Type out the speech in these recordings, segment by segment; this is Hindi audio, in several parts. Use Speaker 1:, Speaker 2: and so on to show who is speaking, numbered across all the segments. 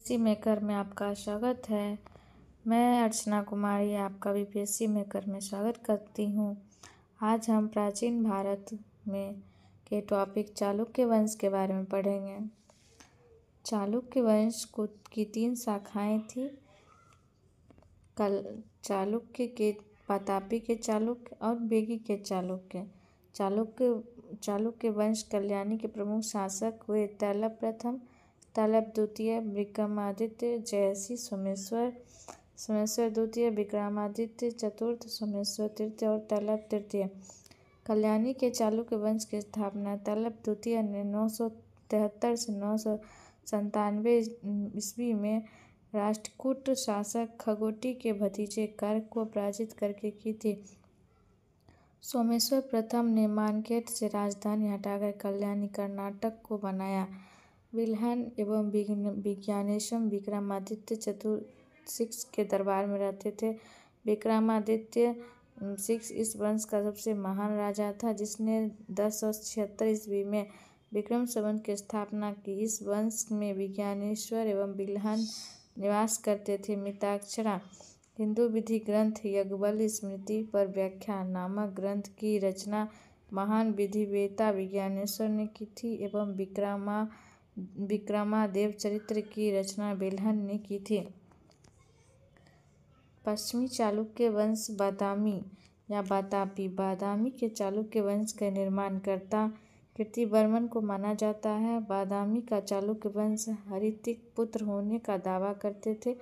Speaker 1: बीपीएससी मेकर में आपका स्वागत है। मैं अर्चना कुमारी आपका बीपीएससी मेकर में स्वागत करती हूँ। आज हम प्राचीन भारत में के टॉपिक चालुक्य वंश के बारे में पढ़ेंगे। चालुक्य वंश की 3 शाखाएं थी। चालुक्य के, प्रतापी के चालुक्य और बेगी के चालुक्य। चालुक्य वंश कल्याणी के प्रमुख शासक हुए तैलप प्रथम, तैलप द्वितीय, विक्रमादित्य, जयसी, सोमेश्वर द्वितीय, विक्रमादित्य चतुर्थ, सोमेश्वर तृतीय और तैलप तृतीय। कल्याणी के चालुक्य वंश की स्थापना तैलप द्वितीय ने 973 से 997 ईस्वी में राष्ट्रकूट शासक खगोटी के भतीजे कर्क को पराजित करके की थी। सोमेश्वर प्रथम ने मानकेट से राजधानी हटाकर कल्याणी कर्नाटक को बनाया। बिल्हन एवं विज्ञानेशम विक्रमादित्य चतुर्थ के दरबार में रहते थे। विक्रमादित्य 6 इस वंश का सबसे महान राजा था, जिसने 1076 ईस्वी में विक्रम संवत की स्थापना की। इस वंश में विज्ञानेश्वर एवं बिल्हन निवास करते थे। मिताक्षरा हिंदू विधि ग्रंथ याज्ञवल्क्य स्मृति पर व्याख्या नामक ग्रंथ की रचना महान विधिवेत्ता विज्ञानेश्वर ने की थी एवं विक्रमादेव चरित्र की रचना बिल्हन ने की थी। पश्चिमी चालुक्य वंश बादामी या बातापी। बादामी के चालुक्य वंश के निर्माणकर्ता कीर्तिवर्मन को माना जाता है। बादामी का चालुक्य वंश हरितिक पुत्र होने का दावा करते थे।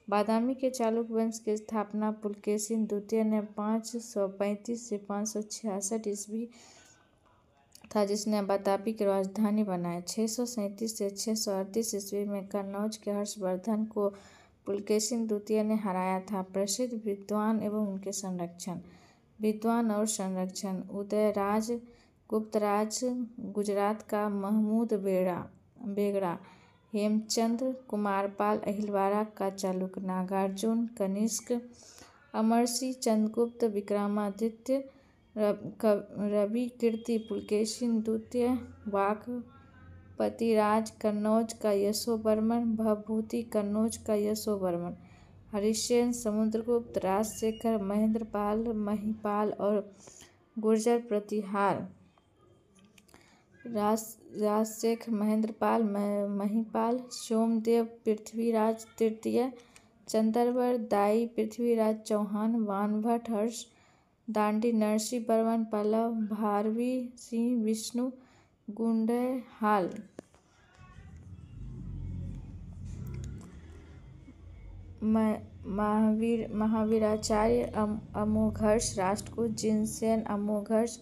Speaker 1: बादामी के चालुक्य वंश की स्थापना पुलकेशिन द्वितीय ने 535 से 566 ईस्वी था, जिसने बातापी की राजधानी बनाया। 637 से 638 ईस्वी में कन्नौज के हर्षवर्धन को पुलकेशिन द्वितीय ने हराया था। प्रसिद्ध विद्वान एवं उनके संरक्षण। विद्वान और संरक्षण। उदयराज गुप्तराज गुजरात का महमूद बेगड़ा, हेमचंद्र कुमारपाल अहिलवाड़ा का चालुक्य, नागार्जुन कनिष्क, अमरसिंह चंद्रगुप्त, विक्रमादित्य, रवि कीर्ति, पुलकेशिन द्वितीय, वाकपतिराज कन्नौज का यशोवर्मन, भवभूति कन्नौज का यशोवर्मन, हरिसेन, समुद्रगुप्त, राजशेखर, महेंद्रपाल, महिपाल और गुर्जर प्रतिहार। राजशेखर, महेंद्रपाल, महिपाल, सोमदेव पृथ्वीराज तृतीय, चंद्रवर दाई पृथ्वीराज चौहान, वानभट्ट हर्ष, दांडी नरसिंह वर्मन, पल्लव भारवी सिंह, विष्णु गुंडैहाल। महावीराचार्य अमोघर्ष, राष्ट्रकूट जिनसेन अमोघर्ष,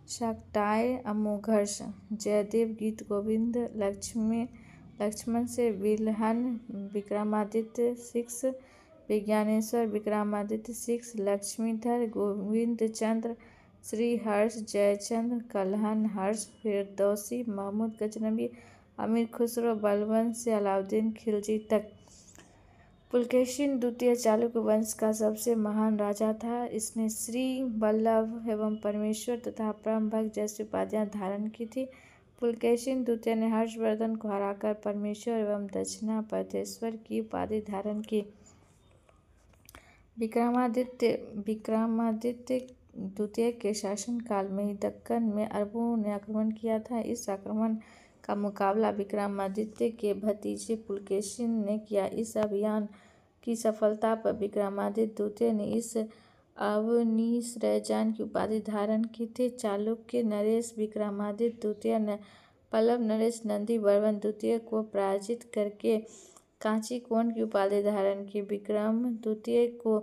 Speaker 1: शाक्टाय अमोघर्ष, जयदेव गीत गोविंद, लक्ष्मण से बिल्हन, विक्रमादित्य 6, विज्ञानेश्वर विक्रमादित्य 6, लक्ष्मीधर, गोविंदचंद्र, श्रीहर्ष, जयचंद्र, कल्हण हर्ष, फिरदौसी, महमूद गजनबी, अमीर खुसरो, बलबन से अलाउद्दीन खिलजी तक। पुलकेशिन द्वितीय चालुक्य वंश का सबसे महान राजा था। इसने श्री वल्लभ एवं परमेश्वर तथा परम भक्त जैसी उपाधियां धारण की थी। पुलकेशिन द्वितीय ने हर्षवर्धन को हराकर परमेश्वर एवं दक्षिणापदेश्वर की उपाधि धारण की। विक्रमादित्य द्वितीय के शासनकाल में ही दक्कन में अरबों ने आक्रमण किया था। इस आक्रमण का मुकाबला विक्रमादित्य के भतीजे पुलकेशिन ने किया। इस अभियान की सफलता पर विक्रमादित्य द्वितीय ने इस अवनीश्रयजान की उपाधि धारण की थी। चालुक्य नरेश विक्रमादित्य द्वितीय ने पल्लव नरेश नंदीवर्मन द्वितीय को पराजित करके कांचीकोण की उपाधि धारण की। विक्रम द्वितीय को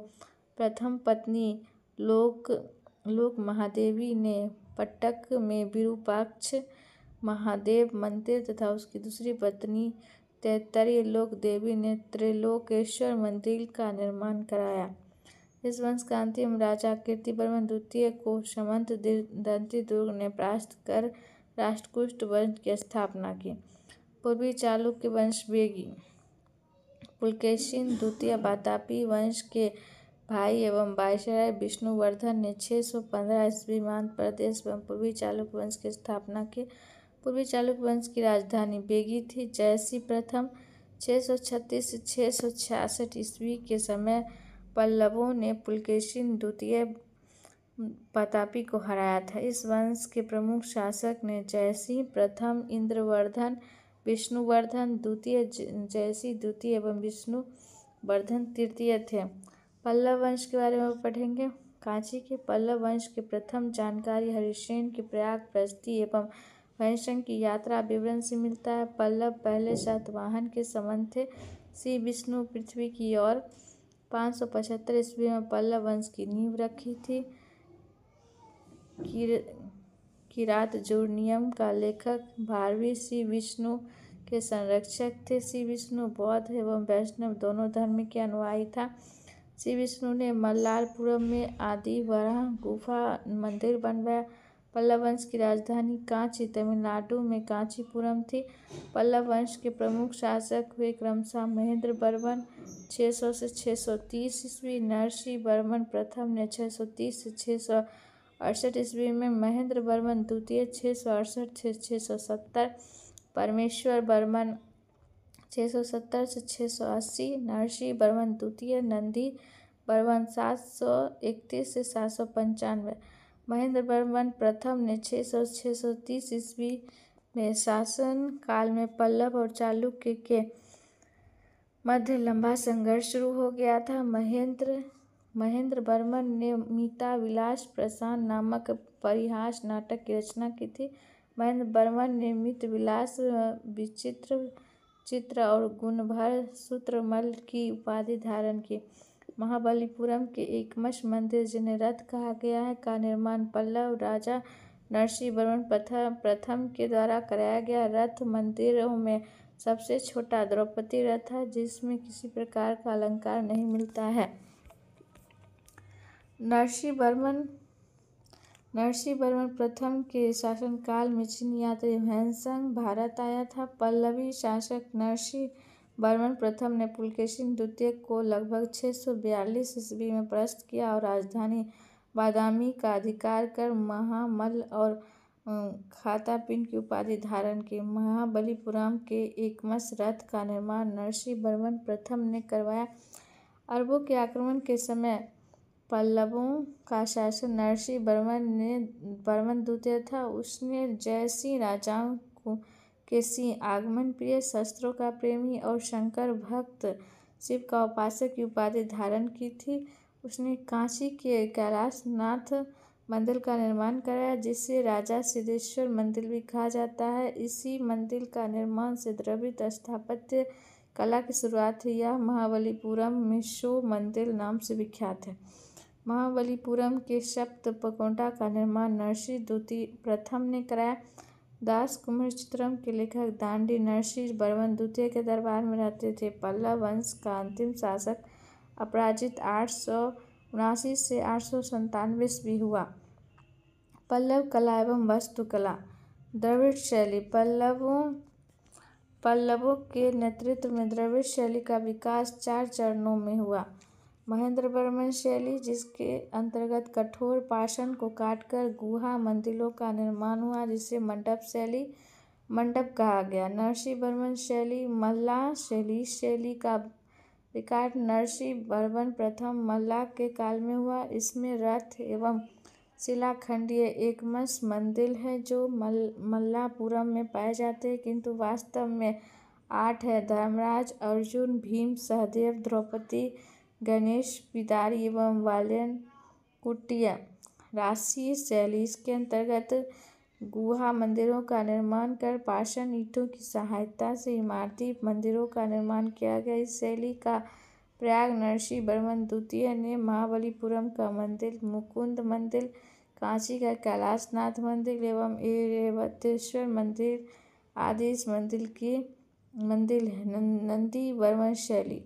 Speaker 1: प्रथम पत्नी लोक महादेवी ने पट्टक में विरूपाक्ष महादेव मंदिर तथा उसकी दूसरी पत्नी तैत्तरीय लोक देवी ने त्रिलोकेश्वर मंदिर का निर्माण कराया। इस वंश का अंतिम राजा कीर्तिवर्मन द्वितीय को समंत दंती दुर्ग ने परास्त कर राष्ट्रकूट वंश की स्थापना की। पूर्वी चालुक्य वंश बेगी। पुलकेशिन द्वितीय बातापी वंश के भाई एवं वायसराय विष्णुवर्धन ने 615 ईस्वी में आंध्र प्रदेश एवं पूर्वी चालुक्य वंश की स्थापना की। पूर्वी चालुक्य वंश की राजधानी बेगी थी। जयसी प्रथम 636 से 666 ईस्वी के समय पल्लवों ने पुलकेशिन द्वितीय प्रतापी को हराया था। इस वंश के प्रमुख शासक ने जयसिंह प्रथम, इंद्रवर्धन, विष्णुवर्धन द्वितीय, जयसिंह द्वितीय एवं विष्णुवर्धन तृतीय थे। पल्लव वंश के बारे में पढ़ेंगे। कांची के पल्लव वंश की प्रथम जानकारी हरिसेन के प्रयाग प्रस्थि एवं भैंसंग की यात्रा विवरण से मिलता है। पल्लव पहले सातवाहन के संबंध थे। श्री विष्णु पृथ्वी की ओर 575 ईस्वी में पल्लव वंश की नींव रखी थी। किरातजुर्नियम का लेखक भारवी श्री विष्णु के संरक्षक थे। श्री विष्णु बौद्ध एवं वैष्णव दोनों धर्म के अनुयायी था। श्री विष्णु ने मल्लारपुरम में आदि वराह गुफा मंदिर बनवाया। पल्लव वंश की राजधानी कांची तमिलनाडु में कांचीपुरम थी। पल्लव वंश के प्रमुख शासक हुए क्रमशः महेंद्र वर्मन 600 से 630 ईस्वी, नरसिंह वर्मन प्रथम ने 630 से 668 ईस्वी में, महेंद्र वर्मन द्वितीय 668 से 670, परमेश्वर वर्मन 670 से 680, नरसिंह वर्मन द्वितीय, नंदी वर्मन 731 से 795, महेंद्र वर्मन प्रथम ने 600 से 630 ईस्वी में शासन काल में पल्लव और चालुक्य के मध्य लंबा संघर्ष शुरू हो गया था। महेंद्र वर्मन ने मीता विलास प्रशांत नामक परिहास नाटक की रचना की थी। महेंद्र वर्मन ने मित विलास, विचित्र चित्र और गुणभर सूत्रमल की उपाधि धारण की। महाबलीपुरम के एकमश मंदिर, जिन्हें रथ कहा गया है, का निर्माण पल्लव राजा नरसिंह वर्मन प्रथम के द्वारा कराया गया। रथ मंदिरों में सबसे छोटा द्रौपदी रथ है, जिसमें किसी प्रकार का अलंकार नहीं मिलता है। नरसिंह वर्मन प्रथम के शासनकाल में चीन यात्री भैंसंग भारत आया था। पल्लवी शासक नरसिंह वर्मन प्रथम ने पुलकेशिन द्वितीय को लगभग 642 ईस्वी में परास्त किया और राजधानी बादामी का अधिकार कर महामल्ल और खातापिंड की उपाधि धारण की। महाबलीपुरम के एकमश रथ का निर्माण नरसिंह वर्मन प्रथम ने करवाया। अरबों के आक्रमण के समय पल्लवों का शासक नरसिंह वर्मन द्वितीय था। उसने जयसिंह राजाओं के सिंह, आगमन प्रिय, शस्त्रों का प्रेमी और शंकर भक्त, शिव का उपासक की उपाधि धारण की थी। उसने कांची के कैलाशनाथ मंदिर का निर्माण कराया, जिसे राजा सिद्धेश्वर मंदिर भी कहा जाता है। इसी मंदिर का निर्माण से द्रविड़ स्थापत्य कला की शुरुआत हुई। यह महाबलीपुरम में शो मंदिर नाम से विख्यात है। महाबलीपुरम के सप्तपकोटा का निर्माण नरसिंह द्वितीय प्रथम ने कराया। दास कुमार चित्रम के लेखक दांडी नरसिंह वर्मन द्वितीय के दरबार में रहते थे। पल्लव वंश का अंतिम शासक अपराजित 879 से 897 ईस्वी हुआ। पल्लव कला एवं वास्तुकला। द्रविड़ शैली। पल्लवों के नेतृत्व में द्रविड़ शैली का विकास 4 चरणों में हुआ। महेंद्र वर्मन शैली, जिसके अंतर्गत कठोर पाषाण को काटकर गुहा मंदिरों का निर्माण हुआ, जिसे मंडप कहा गया। नरसिंह वर्मन शैली। मल्लाह शैली। इस शैली का विकास नरसिंह वर्मन प्रथम मल्लाह के काल में हुआ। इसमें रथ एवं शिलाखंडीय एकमश मंदिर हैं, जो मल्लापुरम में पाए जाते हैं, किंतु वास्तव में 8 है। धर्मराज, अर्जुन, भीम, सहदेव, द्रौपदी, गणेश, पिदारी एवं वाल्यकुट्टिय। राशि शैली। इसके अंतर्गत गुहा मंदिरों का निर्माण कर पाषाण ईंटों की सहायता से इमारती मंदिरों का निर्माण किया गया। इस शैली का प्रयाग नरसिंह वर्मन द्वितीय ने। महाबलीपुरम का मंदिर मुकुंद मंदिर, कांची का कैलाशनाथ मंदिर एवं ऐरावतेश्वर मंदिर आदि इस मंदिर है। नंदी वर्मन शैली।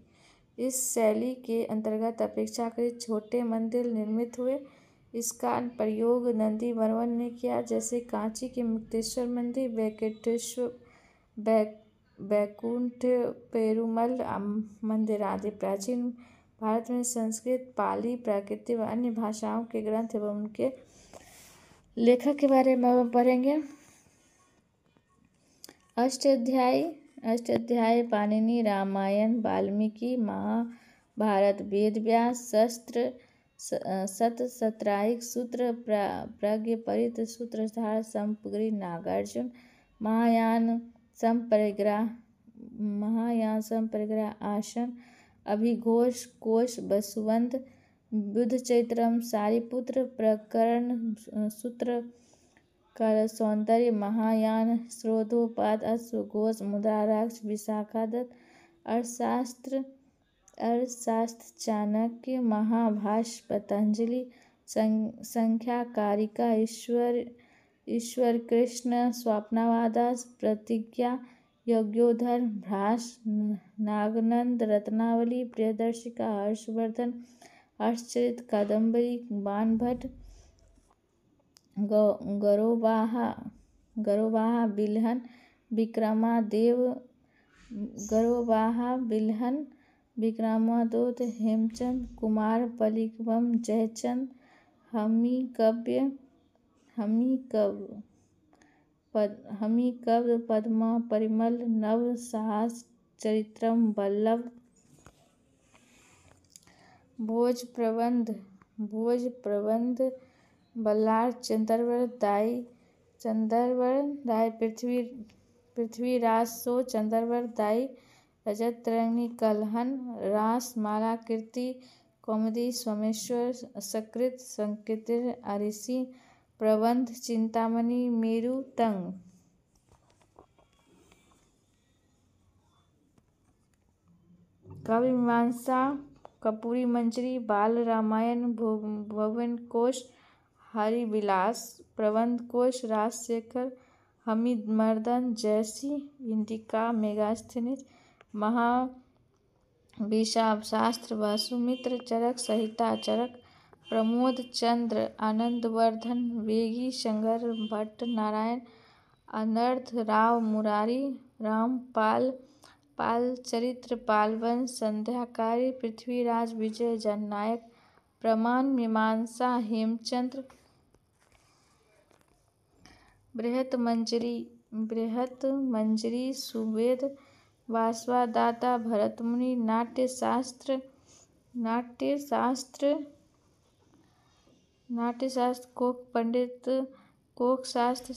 Speaker 1: इस शैली के अंतर्गत अपेक्षाकृत छोटे मंदिर निर्मित हुए। इसका प्रयोग नंदी वर्मन ने किया, जैसे कांची के मुक्तेश्वर मंदिर, वैकुंठ पेरुमल मंदिर आदि। प्राचीन भारत में संस्कृत, पाली, प्राकृत व अन्य भाषाओं के ग्रंथ एवं उनके लेखक के बारे में पढ़ेंगे। अष्टाध्यायी अष्टाध्यायी पाणिनि रामायण वाल्मीकि महाभारत वेदव्यास शस्त्र सतसत्रायिक सूत्र प्राज्ञपरित सूत्रधार संपगरी नागार्जुन महायान संपरिग्रह आसन अभिघोष कोश वसुवंत बुधचैत्रम सारिपुत्र प्रकरण सूत्र कर सौंदर्य महायान स्रोतोपाद अश्वघोष मुद्राराक्ष विशाखादत्त अर्थशास्त्र चाणक्य महाभाष्य पतंजलि संख्याकारिका ईश्वर कृष्ण स्वप्नावादास प्रतिज्ञा यज्ञोधर भ्रास नागनंद रत्नावली प्रियदर्शिका हर्षवर्धन हर्षचरित कादंबरी बाणभट्ट गरोवाहा बिल्हन विक्रमादोत हेमचंद कुमार पलिकबम जयचंद हमीकब पद्मा परिमल नव साहस चरित्रम वल्लभ भोज प्रबंध बल्लार चंद्रवर दाई पृथ्वीराज सो चंद्रवर दाई रजत तरंगिणी कलहन रास माला कीर्ति कौमुदी सोमेश्वर सकृत संकीर्ति अरिसी प्रबंध चिंतामणि मेरु तंग काव्य मीमांसा कपूरी मंजरी बाल रामायण भुवन कोश हरिविलास प्रबंध कोश राजशेखर हमीद मर्दन जयसी इंडिका मेगास्थनीज महाविशाप शास्त्र वसुमित्र चरक संहिता चरक प्रमोद चंद्र आनंदवर्धन वेगी शंकर भट्ट नारायण अनर्थ राव मुरारी रामपाल चरित्र पालवन संध्याकारी पृथ्वीराज विजय जननायक प्रमाण मीमांसा हेमचंद्र बृहत मंजरी सुवेद वासवादाता भरतमुनि नाट्यशास्त्र कोक पंडित कोक शास्त्र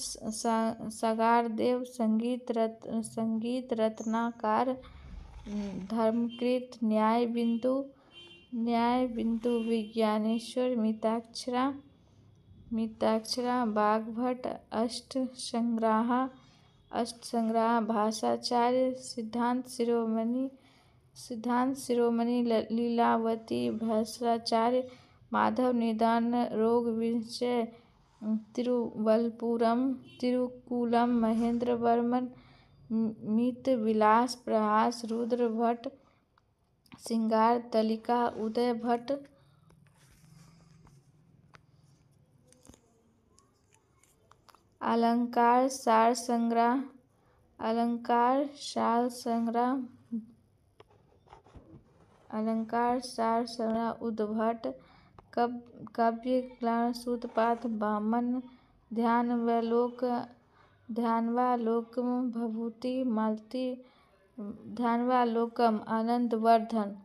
Speaker 1: सागारदेव संगीत रत्नाकार धर्मकृत न्याय बिंदु विज्ञानेश्वर मिताक्षरा बागभट्ट अष्ट संग्रह भाषाचार्य सिद्धांत शिरोमणि लीलावती भाषाचार्य माधव निदान रोग विषय तिरुकुलम महेंद्र वर्मन मित विलास प्रहास रुद्र भट्ट सिंगार तलिका उदय भट्ट अलंकार सार संग्रह उद्भट काव्य क्लाण सूतपात बामन ध्यानवालोकम भभूति ध्यानवालोकम आनंदवर्धन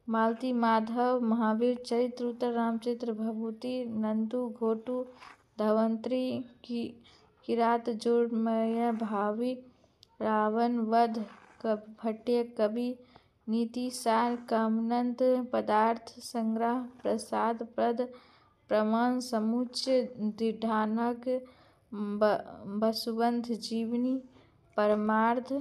Speaker 1: मालती माधव महावीर चरित्र उत्तर रामचरित्र भभूति नंदू घोटू धवंतरी किरात जोड़मय भावी रावण वध भट्टे कवि नीति सार कामनंद पदार्थ संग्रह प्रसाद प्रद प्रमाण समुच्चय दृढ़ानक वसुबंध जीवनी परमार्थ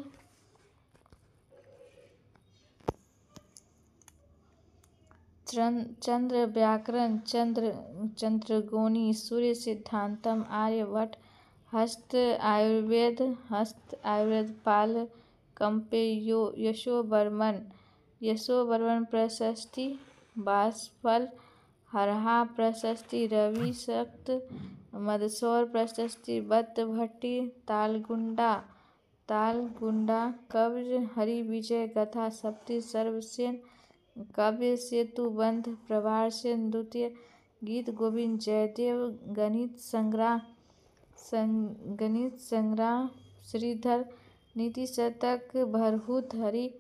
Speaker 1: चंद्र व्याकरण चंद्रगोनी सूर्य सिद्धांतम आर्यभट्ट हस्त आयुर्वेद पाल कंपे यशोवर्मन प्रशस्ति बाष्फल हरहा प्रशस्ति रवि शक्त मदसौर प्रशस्ति बत्त भट्टी तालगुंडा कब्ज हरि विजय कथा सप्ति सर्वसेन काव्य सेतु बंध प्रभार सेन द्वितीय गीत गोविंद जयदेव गणित संग्रह श्रीधर नीति शतक, भरहुत-हरि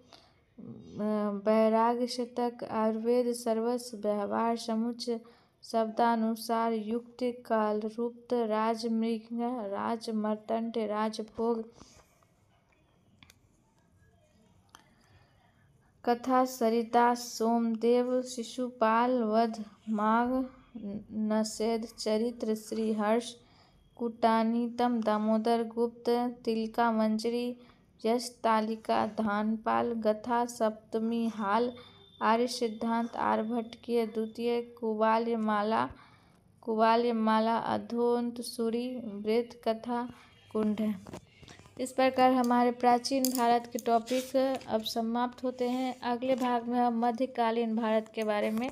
Speaker 1: वैराग्य शतक, आयुर्वेद सर्वस्व, व्यवहार समुच्चय, शब्दानुसार युक्त, कालरूप, राजमृग, राजमर्तंड, राजभोग, कथा, सरिता, सोमदेव, शिशुपाल वध, माघ, नषेध, चरित्र, श्रीहर्ष, कूटानीतम, दामोदर गुप्त, तिलका मंजरी, यश तालिका, धानपाल, गथा, सप्तमी हाल, आर्य सिद्धांत, आर्यभट्टीय द्वितीय, कुवाल्यमाला, अधोन्तसूरि, वृत्त कथा, कुंड। इस प्रकार हमारे प्राचीन भारत के टॉपिक अब समाप्त होते हैं। अगले भाग में हम मध्यकालीन भारत के बारे में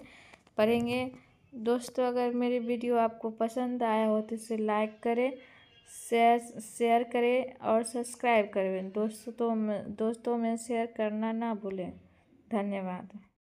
Speaker 1: पढ़ेंगे। दोस्तों, अगर मेरी वीडियो आपको पसंद आया हो तो इसे लाइक करें, शेयर करें और सब्सक्राइब करें। दोस्तों में शेयर करना ना भूलें। धन्यवाद।